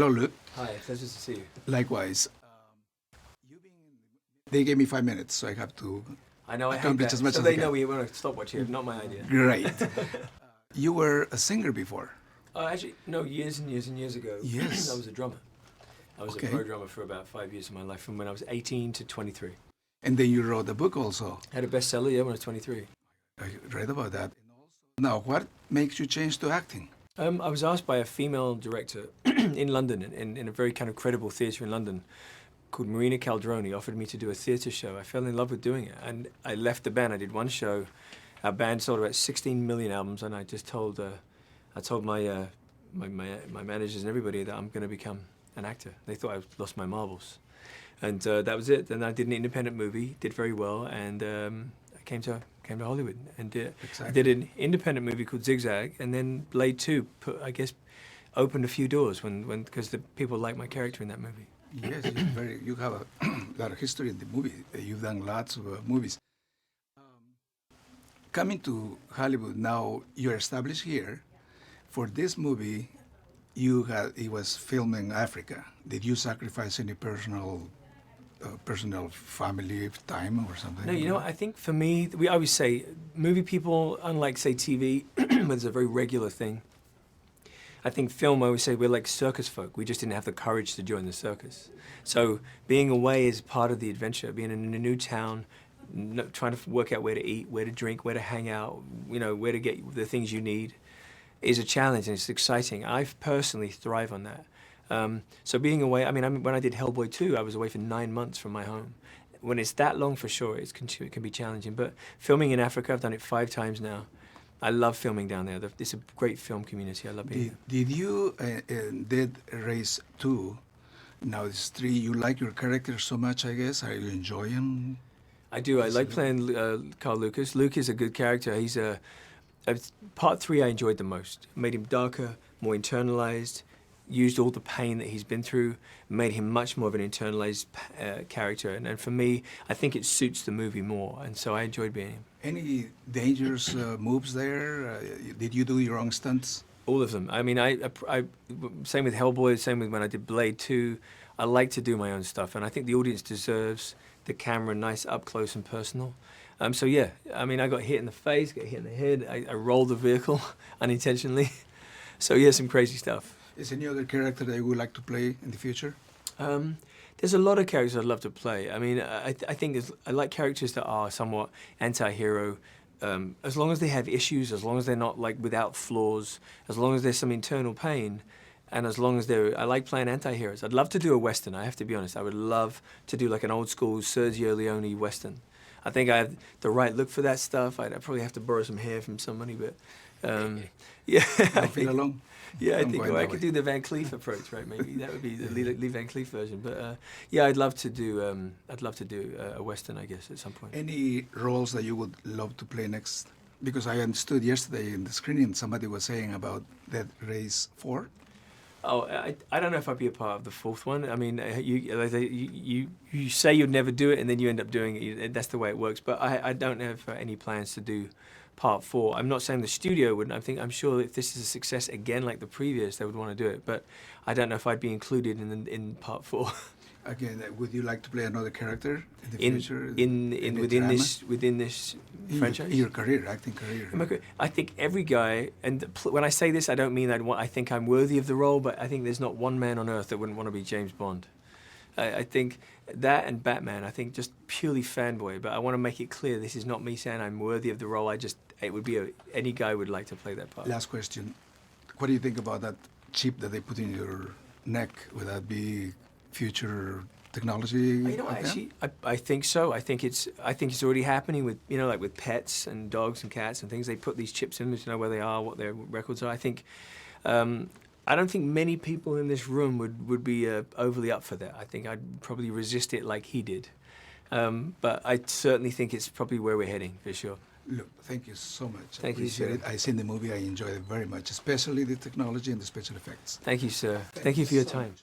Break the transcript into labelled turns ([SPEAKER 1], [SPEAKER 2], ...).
[SPEAKER 1] Hello, Luke.
[SPEAKER 2] Hi, pleasure to see you.
[SPEAKER 1] Likewise. They gave me 5 minutes, so I have to
[SPEAKER 2] I know, I hate
[SPEAKER 1] accomplish
[SPEAKER 2] that.
[SPEAKER 1] as much
[SPEAKER 2] So
[SPEAKER 1] as
[SPEAKER 2] they
[SPEAKER 1] I can.
[SPEAKER 2] know we want to stop watching it, not my idea.
[SPEAKER 1] Great. You were a singer before.
[SPEAKER 2] Actually, no, years and years and years ago,
[SPEAKER 1] Yes.
[SPEAKER 2] I was a drummer. I was
[SPEAKER 1] Okay.
[SPEAKER 2] a pro drummer for about 5 years of my life, from when I was 18 to 23.
[SPEAKER 1] And then you wrote a book also.
[SPEAKER 2] I had a bestseller, yeah, when I was 23.
[SPEAKER 1] I read about that. Now, what makes you change to acting?
[SPEAKER 2] I was asked by a female director in London, in a very kind of credible theatre in London, called Marina Calderoni, offered me to do a theatre show. I fell in love with doing it, and I left the band. I did one show. Our band sold about 16 million albums, and I just told, my managers and everybody that I'm going to become an actor. They thought I lost my marbles, and that was it. Then I did an independent movie, did very well, and I came to Hollywood, and I did an independent movie called Zigzag, and then Blade 2 opened a few doors because the people liked my character in that movie.
[SPEAKER 1] Yes, you have a lot of history in the movie. You've done lots of movies. Coming to Hollywood now, you're established here. For this movie, it was filmed in Africa. Did you sacrifice any personal family time or something?
[SPEAKER 2] No, you know what, I think for me, I always say, movie people, unlike, say, TV, where it's a very regular thing, I think film, I always say, we're like circus folk. We just didn't have the courage to join the circus. So being away is part of the adventure, being in a new town, trying to work out where to eat, where to drink, where to hang out, where to get the things you need, is a challenge, and it's exciting. I personally thrive on that. So being away, when I did Hellboy 2, I was away for 9 months from my home. When it's that long, for sure, it can be challenging. But filming in Africa, I've done it 5 times now. I love filming down there. It's a great film community. I love being there.
[SPEAKER 1] Did you did Race 2? Now it's 3. You like your character so much, I guess. Are you enjoying?
[SPEAKER 2] I do. I like playing Carl Lucas. Luke is a good character. He's part 3 I enjoyed the most. Made him darker, more internalized, used all the pain that he's been through, made him much more of an internalized character. And for me, I think it suits the movie more, and so I enjoyed being him.
[SPEAKER 1] Any dangerous moves there? Did you do your own stunts?
[SPEAKER 2] All of them. I same with Hellboy, same with when I did Blade 2. I like to do my own stuff, and I think the audience deserves the camera nice up close and personal. So yeah, I got hit in the face, got hit in the head, I rolled the vehicle unintentionally. So yeah, some crazy stuff.
[SPEAKER 1] Is any other character that you would like to play in the future?
[SPEAKER 2] There's a lot of characters I'd love to play. I think I like characters that are somewhat anti-hero, as long as they have issues, as long as they're not like without flaws, as long as there's some internal pain, and as long as I like playing anti-heroes. I'd love to do a Western, I have to be honest. I would love to do like an old school Sergio Leone Western. I think I have the right look for that stuff. I'd probably have to borrow some hair from somebody, but yeah.
[SPEAKER 1] Don't feel alone?
[SPEAKER 2] Yeah, I think I could do the Van Cleef approach, right? Maybe that would be the Lee Van Cleef version. But yeah, I'd love to do a Western, I guess, at some point.
[SPEAKER 1] Any roles that you would love to play next? Because I understood yesterday in the screening somebody was saying about that Race 4.
[SPEAKER 2] Oh, I don't know if I'd be a part of the 4th one. You say you'd never do it, and then you end up doing it. That's the way it works. But I don't have any plans to do part 4. I'm not saying the studio wouldn't. I'm sure if this is a success again like the previous, they would want to do it. But I don't know if I'd be included in part 4.
[SPEAKER 1] Again, would you like to play another character in the future?
[SPEAKER 2] Within this franchise?
[SPEAKER 1] In your career, acting career.
[SPEAKER 2] I think every guy, and when I say this, I don't mean I think I'm worthy of the role, but I think there's not one man on earth that wouldn't want to be James Bond. I think that and Batman, I think just purely fanboy, but I want to make it clear this is not me saying I'm worthy of the role. It would be any guy would like to play that part.
[SPEAKER 1] Last question. What do you think about that chip that they put in your neck? Would that be future technology?
[SPEAKER 2] Actually, I think so. I think it's already happening with like with pets and dogs and cats and things. They put these chips in to know where they are, what their records are. I think I don't think many people in this room would be overly up for that. I think I'd probably resist it like he did. But I certainly think it's probably where we're heading, for sure.
[SPEAKER 1] Look, thank you so much.
[SPEAKER 2] Thank you, sir.
[SPEAKER 1] I've seen the movie. I enjoyed it very much, especially the technology and the special effects.
[SPEAKER 2] Thank you, sir. Thank you for your time.